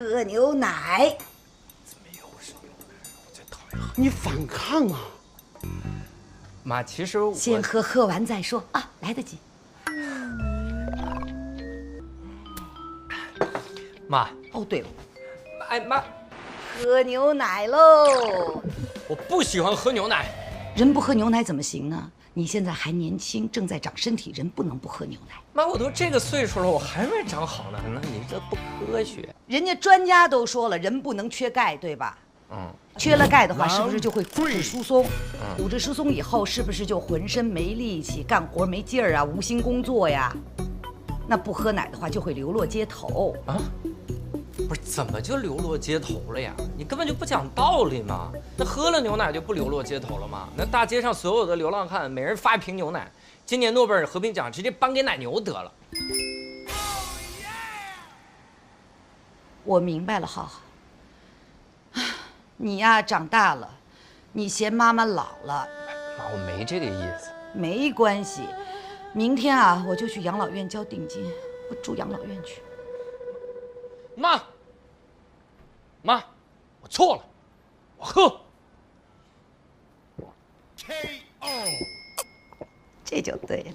喝牛奶。怎么又是牛奶？我最讨厌喝。你反抗啊！妈，其实我先喝完再说啊，来得及。妈，哦，对了，哎妈，喝牛奶喽！我不喜欢喝牛奶。人不喝牛奶怎么行呢？你现在还年轻，正在长身体，人不能不喝牛奶。妈，我都这个岁数了，我还没长好呢。那你这不科学。人家专家都说了，人不能缺钙，对吧？缺了钙的话，是不是就会骨质疏松？骨质疏松以后，是不是就浑身没力气，干活没劲儿啊，无心工作呀？那不喝奶的话，就会流落街头啊！不是，怎么就流落街头了呀？你根本就不讲道理嘛！那喝了牛奶就不流落街头了吗？那大街上所有的流浪汉，每人发一瓶牛奶，今年诺贝尔和平奖直接颁给奶牛得了。我明白了，浩浩。你呀，长大了，你嫌妈妈老了。妈，我没这个意思。没关系，明天啊，我就去养老院交定金，我住养老院去。妈，我错了，我喝。这就对了。